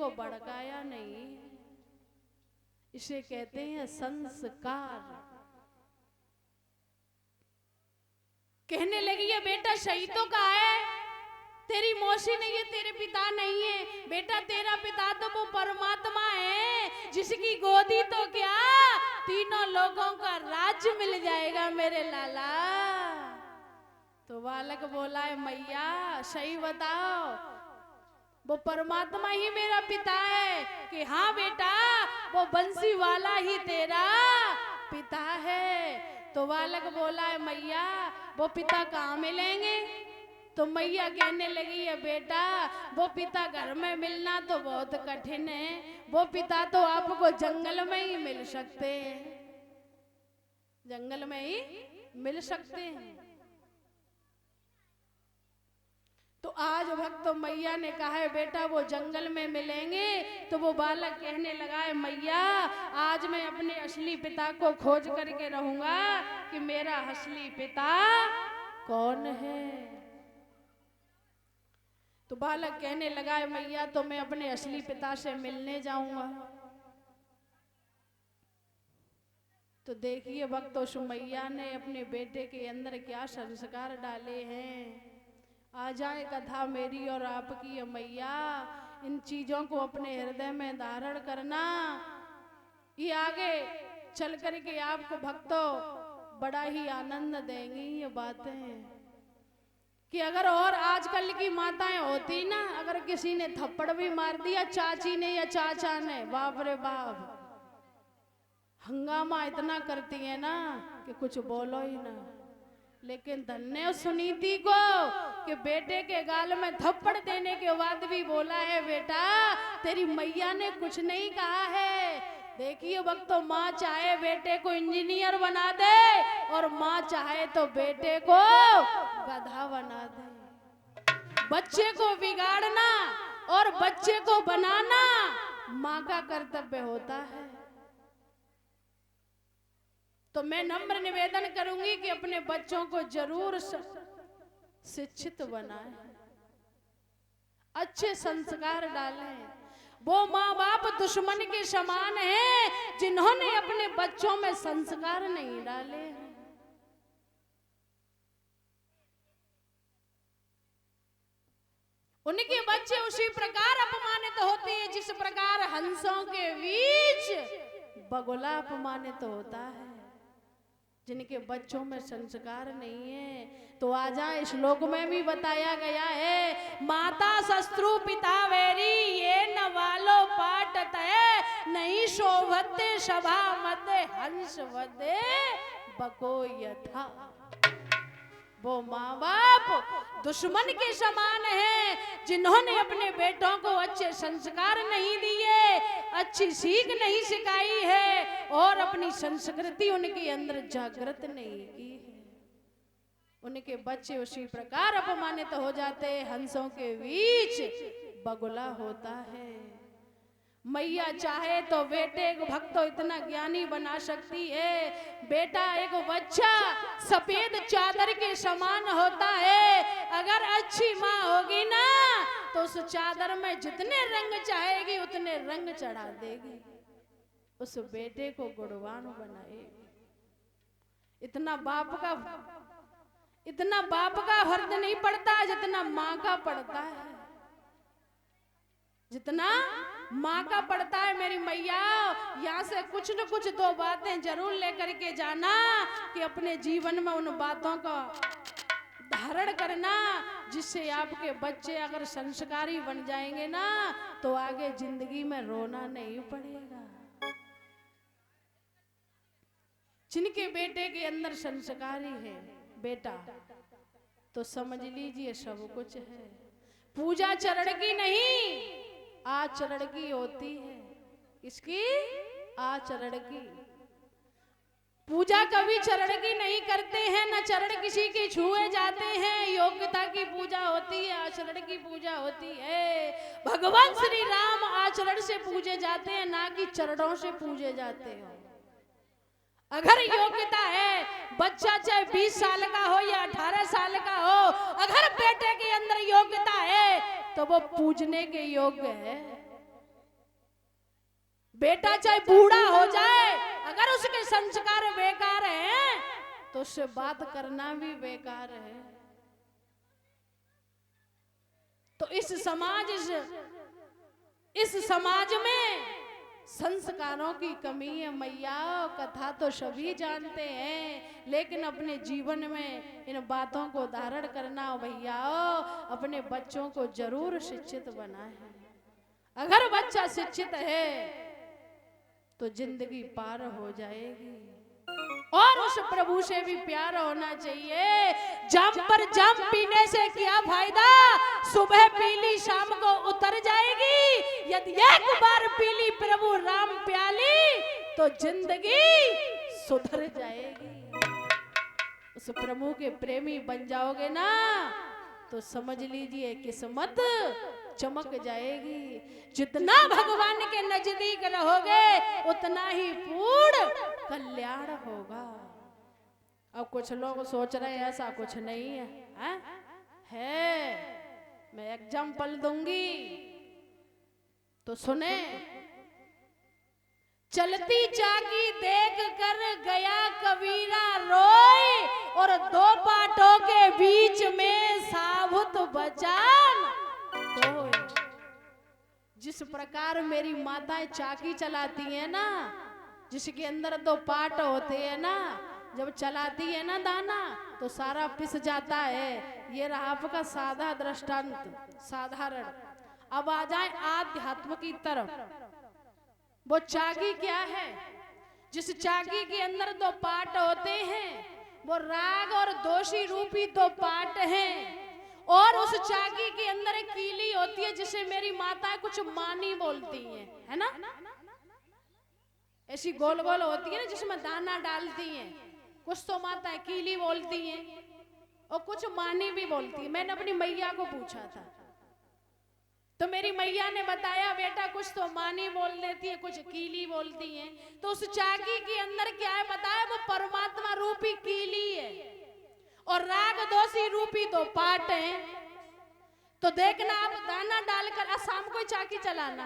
को भड़काया नहीं, इसे कहते हैं संस्कार। कहने लगी ये बेटा सही तो कहा है, तेरी मौसी नहीं है, तेरे पिता नहीं है, बेटा तेरा पिता तो वो परमात्मा है जिसकी गोदी तो क्या तीनों लोगों का राज्य मिल जाएगा मेरे लाला। तो बालक बोला है मैया सही बताओ, वो परमात्मा ही मेरा पिता है कि हाँ बेटा वो बंसी वाला ही तेरा पिता है। तो बालक बोला है मैया वो पिता कहाँ मिलेंगे? तो मैया कहने लगी है बेटा वो पिता घर में मिलना तो बहुत कठिन है, वो पिता तो आपको जंगल में ही मिल सकते हैं, जंगल में ही मिल सकते हैं। तो आज भक्त मैया ने कहा है बेटा वो जंगल में मिलेंगे। तो वो बालक कहने लगा है मैया आज मैं अपने असली पिता को खोज करके रहूंगा कि मेरा असली पिता कौन है। तो बालक कहने लगा है मैया तो मैं अपने असली पिता से मिलने जाऊंगा। तो देखिए भक्तों सुमैया ने अपने बेटे के अंदर क्या संस्कार डाले हैं। आ जाए कथा मेरी और आपकी मैया, इन चीजों को अपने हृदय में धारण करना, ये आगे चल करके आपको भक्तों बड़ा ही आनंद देंगी ये बातें। कि अगर और आजकल की माताएं होती ना, अगर किसी ने थप्पड़ भी मार दिया चाची ने या चाचा ने, बाप रे बाप हंगामा इतना करती है ना कि कुछ बोलो ही ना। लेकिन धन्य सुनीति को कि बेटे के गाल में थप्पड़ देने के बाद भी बोला है बेटा तेरी मैया ने कुछ नहीं कहा है। देखिए भक्तों माँ चाहे बेटे को इंजीनियर बना दे और माँ चाहे तो बेटे को गधा बना दे। बच्चे को बिगाड़ना और बच्चे को बनाना माँ का कर्तव्य होता है। तो मैं नम्र निवेदन करूंगी कि अपने बच्चों को जरूर शिक्षित बनाएं, अच्छे संस्कार डालें। वो माँ बाप दुश्मन के समान हैं जिन्होंने अपने बच्चों में संस्कार नहीं डाले हैं। उनके बच्चे उसी प्रकार अपमानित होते हैं जिस प्रकार हंसों के बीच बगुला अपमानित होता है। जिनके बच्चों में संस्कार नहीं है तो आ जाए श्लोक में भी बताया गया है माता शत्रु पिता वैरी ये न वालो पाटत है नहीं शोभते सभा मध्य हंस वदे बको यथा। वो माँ बाप दुश्मन के समान हैं जिन्होंने अपने बेटों को अच्छे संस्कार नहीं दिए, अच्छी सीख नहीं सिखाई है और अपनी संस्कृति उनके अंदर जागृत नहीं की है। उनके बच्चे उसी प्रकार अपमानित हो जाते, हंसों के बीच बगुला होता है। मैया चाहे तो बेटे को भक्तों इतना ज्ञानी बना सकती है। बेटा एक बच्चा सफेद चादर के समान होता है, अगर अच्छी माँ होगी ना तो उस चादर में जितने रंग चाहेगी उतने रंग चढ़ा देगी, उस बेटे को गुणवान बनाएगी। इतना बाप का फर्ज नहीं पड़ता जितना माँ का पड़ता है, जितना माँ का पड़ता है। मेरी मैया यहाँ से कुछ न कुछ दो बातें जरूर लेकर के जाना कि अपने जीवन में उन बातों का धारण करना जिससे आपके बच्चे अगर संस्कारी बन जाएंगे ना तो आगे जिंदगी में रोना नहीं पड़ेगा। जिनके बेटे के अंदर संस्कारी है बेटा तो समझ लीजिए सब कुछ है। पूजा चरण की नहीं आचरण की होती है। किसकी? आचरण की। पूजा कभी चरण की नहीं करते हैं, न चरण किसी के छुए जाते हैं। योग्यता की पूजा होती है, आचरण की पूजा होती है। भगवान श्री राम आचरण से पूजे जाते हैं, ना कि चरणों से पूजे जाते हैं। अगर योग्यता है, बच्चा चाहे 20 साल का हो या 18 साल का हो, अगर बेटे के अंदर योग्यता है तो वो पूजने के योग्य है। बेटा चाहे बूढ़ा हो जाए, अगर उसके संस्कार बेकार हैं तो उससे बात करना भी बेकार है। तो इस समाज में संस्कारों की कमी है मैया। कथा तो सभी जानते हैं, लेकिन अपने जीवन में इन बातों को धारण करना भैया, अपने बच्चों को जरूर शिक्षित बनाए। अगर बच्चा शिक्षित है तो जिंदगी पार हो जाएगी। और उस प्रभु से भी प्यार होना चाहिए। जाम पर जाम पीने से क्या फायदा, सुबह पीली शाम को उतर जाएगी। यदि एक बार पीली प्रभु राम प्याली तो जिंदगी सुधर जाएगी। उस प्रभु के प्रेमी बन जाओगे ना तो समझ लीजिए किस्मत चमक जाएगी। जितना भगवान के नजदीक रहोगे उतना ही पूर्ण कल्याण होगा। अब कुछ लोग सोच रहे हैं ऐसा कुछ नहीं है। मैं एग्जाम्पल दूंगी तो सुने। चलती चाकी देख कर गया कबीरा रोए, और दो पाटों के बीच में साबुत बचान तो जिस प्रकार मेरी माताएं चाकी चलाती है ना, जिसके अंदर दो पाट होते हैं ना, जब चलाती है ना दाना तो सारा पिस जाता है। ये रहा आपका साधा दृष्टांत, साधारण। अब आ जाए आध्यात्म की तरफ। वो चाकी क्या है? जिस चाकी के अंदर दो पाट होते हैं वो राग और दोषी रूपी दो पाट हैं। और उस चाकी के अंदर एक कीली होती है जिसे मेरी माता कुछ मानी बोलती है ना? ऐसी गोल गोल होती है ना जिसमें दाना डालती हैं। कुछ तो माता कीली बोलती हैं और कुछ मानी भी बोलती है। मैंने अपनी मैया को पूछा था तो मेरी मैया ने बताया बेटा कुछ तो मानी बोल देती है, कुछ कीली बोलती है। तो उस चाकी के अंदर क्या है बताया? वो परमात्मा रूपी कीली है और राग दोषी रूपी दो पाट हैं। तो देखना आप दाना डालकर शाम को चाकी चलाना,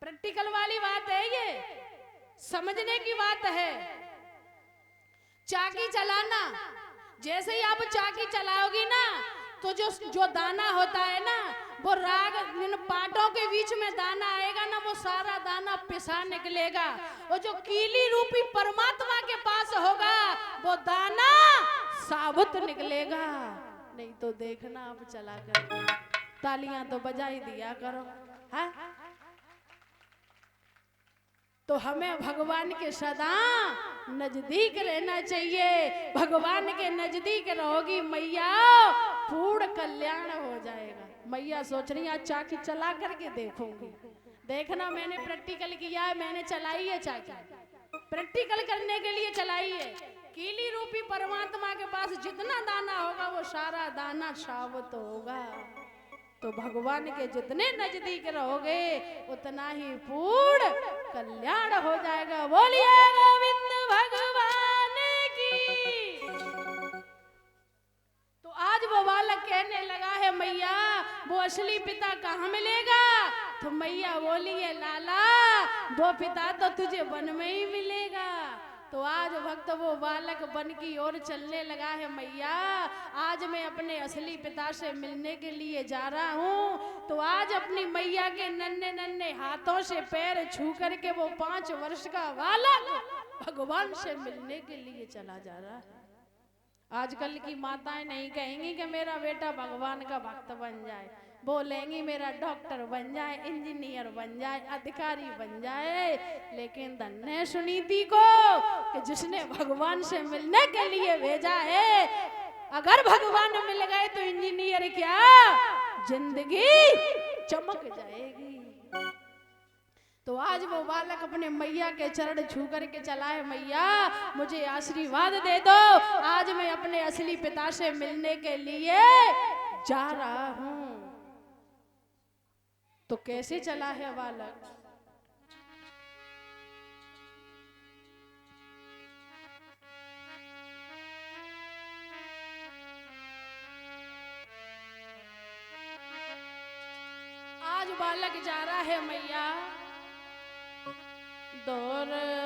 प्रैक्टिकल वाली बात है, ये समझने की बात है। चाकी चलाना, जैसे ही आप चाकी चलाओगी ना तो जो दाना होता है ना वो राग इन पाटों के बीच में दाना आएगा ना, वो सारा दाना पिसा निकलेगा। और जो कीली रूपी परमात्मा के पास होगा वो दाना साबुत निकलेगा। नहीं तो देखना आप चला कर तालियां तो बजा ही दिया करो। है तो हमें भगवान के सदा नजदीक रहना चाहिए। भगवान के नजदीक रहोगी मैया पूर्ण कल्याण हो जाएगा। मैया सोच रही है चाकी चला करके देखूंगी। देखना मैंने प्रैक्टिकल किया है, मैंने चलाई है चाकी, प्रैक्टिकल करने के लिए चलाई है। कीली रूपी परमात्मा के पास जितना दाना होगा वो सारा दाना साबुत होगा। तो भगवान के जितने नजदीक रहोगे उतना ही पूर्ण कल्याण हो जाएगा। बोलिए गोविंद भगवान की। तो आज वो बालक कहने लगा है मैया वो असली पिता कहाँ मिलेगा? तो मैया बोली है लाला वो पिता तो तुझे वन में ही मिलेगा। तो आज भक्त वो बालक वन की ओर चलने लगा है मैया। आज मैं अपने असली पिता से मिलने के लिए जा रहा हूँ। तो आज अपनी मैया के नन्हे नन्हे हाथों से पैर छू करके वो 5 वर्ष का बालक भगवान से मिलने के लिए चला जा रहा है। आजकल की माताएं नहीं कहेंगी कि मेरा बेटा भगवान का भक्त बन जाए, बोलेंगी मेरा डॉक्टर बन जाए, इंजीनियर बन जाए, अधिकारी बन जाए। लेकिन धन्य सुनीति को कि जिसने भगवान से मिलने के लिए भेजा है। अगर भगवान मिल गए तो इंजीनियर क्या, जिंदगी चमक जाएगी। तो आज वो बालक अपने मैया के चरण छू करके चला है मैया मुझे आशीर्वाद दे दो, आज मैं अपने असली पिता से मिलने के लिए जा रहा हूं। तो कैसे चला है बालक? आज बालक जा रहा है मैया और